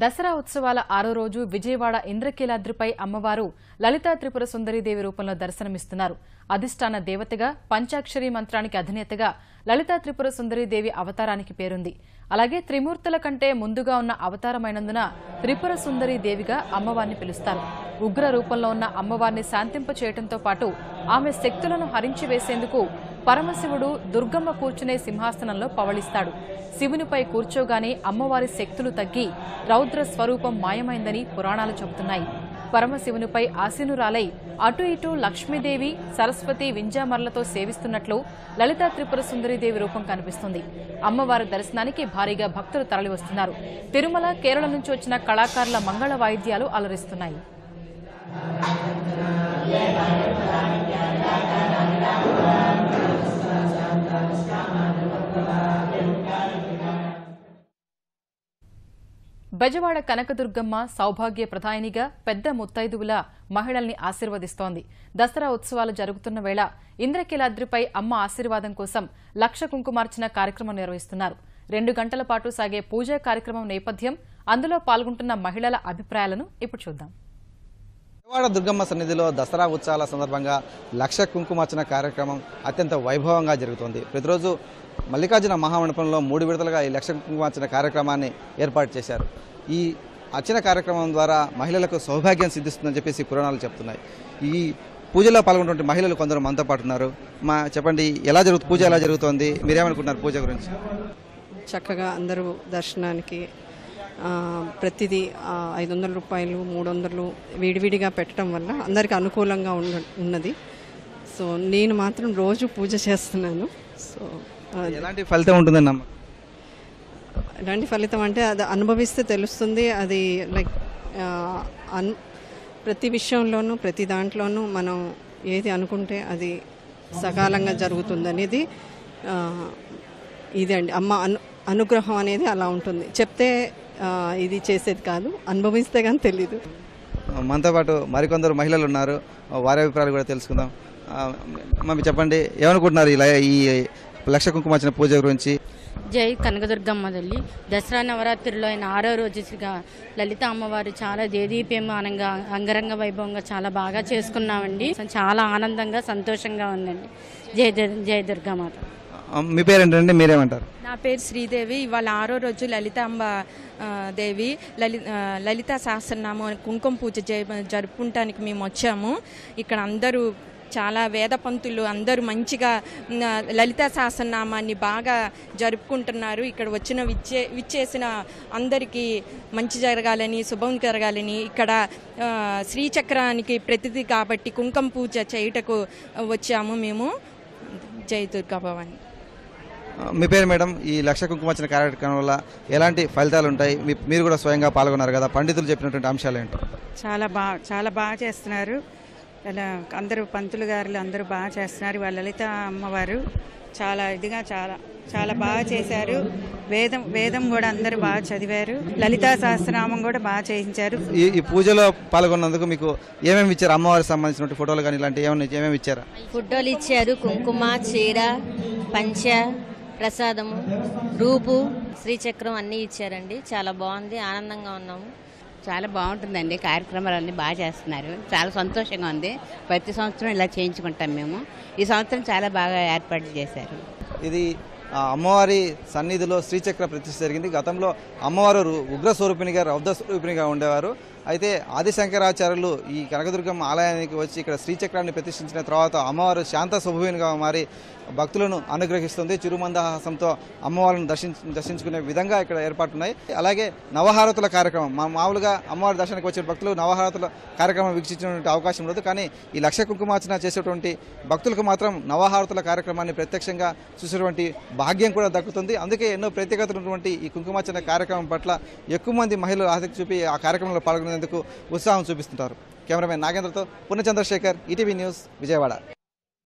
దసరా ఉత్సవాల 6వ రోజు విజయవాడ ఇంద్రకీలాద్రిపై అమ్మవారు లలితా త్రిపుర సుందరీదేవి రూపంలో దర్శనమిస్తున్నారు. అధిష్టాన దేవతగా పంచాక్షరి మంత్రానికి అధినేతగా లలితా త్రిపుర సుందరీదేవి అవతారానికి పేరుంది. అలాగే త్రిమూర్తుల కంటే ముందుగా ఉన్న అవతారమైనందున త్రిపుర సుందరీదేవిగా అమ్మవారిని పిలుస్తారు. ఉగ్ర రూపంలో ఉన్న అమ్మవారిని శాంతింపచేయడంతో పాటు ఆమె శక్తులను హరించివేసేందుకు పరమశివుడు దుర్గమ్మ కూర్చునే సింహాసనంలో పవళిస్తాడు. శివునిపై కూర్చోగానే అమ్మవారి శక్తులు తగ్గి రౌద్ర స్వరూపం మాయమైందని పురాణాలు చెబుతున్నాయి. పరమశివునిపై ఆసీనురాలై అటు ఇటు లక్ష్మీదేవి, సరస్వతి, వింజామర్లతో సేవిస్తున్నట్లు లలితా త్రిపుర సుందరీదేవి రూపం కనిపిస్తుంది. అమ్మవారి దర్శనానికి భారీగా భక్తులు తరలివస్తున్నారు. తిరుమల, కేరళ నుంచి వచ్చిన కళాకారుల మంగళ వాయిద్యాలు అలరిస్తున్నాయి. బెజవాడ కనకదుర్గమ్మ సౌభాగ్య ప్రధానిగా పెద్ద ముత్తైదువుల మహిళల్ని ఆశీర్వదిస్తోంది. దసరా ఉత్సవాలు జరుగుతున్న వేళ ఇంద్రకీలాద్రిపై అమ్మ ఆశీర్వాదం కోసం లక్ష కుంకుమార్చన కార్యక్రమం నిర్వహిస్తున్నారు. 2 గంటల పాటు సాగే పూజా కార్యక్రమం నేపథ్యం, అందులో పాల్గొంటున్న మహిళల అభిప్రాయాలను ఇప్పుడు చూద్దాం. బెజవాడ దుర్గమ్మ సన్నిధిలో దసరా ఉత్సవాల సందర్భంగా లక్ష కుంకుమార్చన కార్యక్రమం అత్యంత వైభవంగా జరుగుతోంది. ప్రతిరోజు మల్లికార్జున మహామండపంలో 3 విడతలుగా ఈ లక్ష కుంకుమార్చన కార్యక్రమాన్ని ఏర్పాటు చేశారు. ఈ అర్చన కార్యక్రమం ద్వారా మహిళలకు సౌభాగ్యం సిద్ధిస్తుందని చెప్పేసి పురాణాలు చెప్తున్నాయి. ఈ పూజలో పాల్గొన్నటువంటి మహిళలు కొందరు మనతో పాటు ఉన్నారు. చెప్పండి, పూజ ఎలా జరుగుతోంది, మీరేమనుకుంటున్నారు పూజ గురించి? చక్కగా అందరూ దర్శనానికి ప్రతిదీ 500 రూపాయలు, 300 విడివిడిగా పెట్టడం వల్ల అందరికి అనుకూలంగా ఉన్నది. సో నేను మాత్రం రోజు పూజ చేస్తున్నాను. సో ఎలాంటి ఫలితం ఉంటుందన్న? ఎలాంటి ఫలితం అంటే అది అనుభవిస్తే తెలుస్తుంది. అది లైక్ ప్రతి విషయంలోనూ, ప్రతి దాంట్లోనూ మనం ఏది అనుకుంటే అది సకాలంగా జరుగుతుంది అనేది ఇది అండి. అమ్మ అనుగ్రహం అనేది అలా ఉంటుంది. చెప్తే ఇది చేసేది కాదు, అనుభవిస్తే కానీ తెలీదు. మనతో పాటు మరికొందరు మహిళలు ఉన్నారు, వారి అభిప్రాయాలు కూడా తెలుసుకుందాం. మమ్మీ చెప్పండి, ఏమనుకుంటున్నారు ఈ లక్ష కుంకుమార్చన పూజ గురించి? జై కనకదుర్గమ్మ తల్లి. దసరా నవరాత్రిలో అయిన 6వ రోజుగా లలిత అమ్మవారు చాలా దేదీప్యమానంగా, అంగరంగ వైభవంగా చాలా బాగా చేసుకున్నామండి. చాలా ఆనందంగా, సంతోషంగా ఉందండి. జై దుర్గామాత. మీ పేరేంటండి, మీరేమంటారు? నా పేరు శ్రీదేవి. ఇవాళ 6వ రోజు లలితాంబ దేవి లలితా సహస్రనామం కుంకుమ పూజ జరుపుకుంటానికి మేము వచ్చాము. ఇక్కడ అందరూ చాలా వేద పంతులు అందరూ మంచిగా లలితా సహస్రనామాన్ని బాగా జరుపుకుంటున్నారు. ఇక్కడ వచ్చిన విచ్చేసిన అందరికీ మంచి జరగాలని, శుభం జరగాలని, ఇక్కడ శ్రీచక్రానికి ప్రతిథి కాబట్టి కుంకుమ పూజ చేయుటకు వచ్చాము మేము. జై దుర్గా భవాని. మీ పేరు మేడం? ఈ లక్ష కుంకుమార్చన కార్యక్రమం వల్ల ఎలాంటి ఫలితాలు ఉంటాయి? మీరు కూడా స్వయంగా పాల్గొన్నారు కదా, పండితులు చెప్పినటువంటి అంశాలు ఏంటి? చాలా బాగా చేస్తున్నారు. అలా అందరూ పంతులు గారులు అందరూ బాగా చేస్తున్నారు. వాళ్ళ లలిత అమ్మవారు చాలా ఇదిగా చాలా బాగా చేశారు. వేదం కూడా అందరూ బాగా చదివారు. లలితా సహస్రనామం కూడా బాగా చేయించారు. ఈ పూజలో పాల్గొన్నందుకు మీకు ఏమేమి ఇచ్చారు? అమ్మవారికి సంబంధించిన ఫోటోలు కానీ ఇలాంటి ఏమేమి ఇచ్చారు? ఫోటోలు ఇచ్చారు, కుంకుమ, చీర, పంచ, ప్రసాదము, రూపు, శ్రీచక్రం అన్నీ ఇచ్చారండి. చాలా బాగుంది, ఆనందంగా ఉన్నాము. చాలా బాగుంటుందండి. కార్యక్రమాలన్నీ బాగా చేస్తున్నారు. చాలా సంతోషంగా ఉంది. ప్రతి సంవత్సరం ఇలా చేయించుకుంటాం మేము. ఈ సంవత్సరం చాలా బాగా ఏర్పాటు చేశారు. ఇది అమ్మవారి సన్నిధిలో శ్రీచక్ర ప్రతిష్ఠ జరిగింది. గతంలో అమ్మవారు ఉగ్ర స్వరూపిణిగా, రౌద్ర స్వరూపిణిగా ఉండేవారు. అయితే ఆదిశంకరాచార్యులు ఈ కనకదుర్గమ్మ ఆలయానికి వచ్చి ఇక్కడ శ్రీచక్రాన్ని ప్రతిష్ఠించిన తర్వాత అమ్మవారు శాంత స్వభావినిగా మారి భక్తులను అనుగ్రహిస్తుంది. చిరుమందహాసంతో అమ్మవారిని దర్శించుకునే విధంగా ఇక్కడ ఏర్పాటున్నాయి. అలాగే నవహారతుల కార్యక్రమం, మామూలుగా అమ్మవారి దర్శనానికి వచ్చిన భక్తులు నవహారతుల కార్యక్రమం వీక్షించినటువంటి అవకాశం ఉండదు. కానీ ఈ లక్ష కుంకుమార్చన చేసేటువంటి భక్తులకు మాత్రం నవహారతుల కార్యక్రమాన్ని ప్రత్యక్షంగా చూసేటువంటి భాగ్యం కూడా దక్కుతుంది. అందుకే ఎన్నో ప్రత్యేకతలు ఉన్నటువంటి ఈ కుంకుమార్చన కార్యక్రమం పట్ల ఎక్కువ మంది మహిళలు ఆసక్తి చూపి ఆ కార్యక్రమంలో పాల్గొనేందుకు ఉత్సాహం చూపిస్తుంటారు. కెమెరామెన్ నాగేంద్రతో పూర్ణచంద్రశేఖర్, ఈటీవీ న్యూస్, విజయవాడ.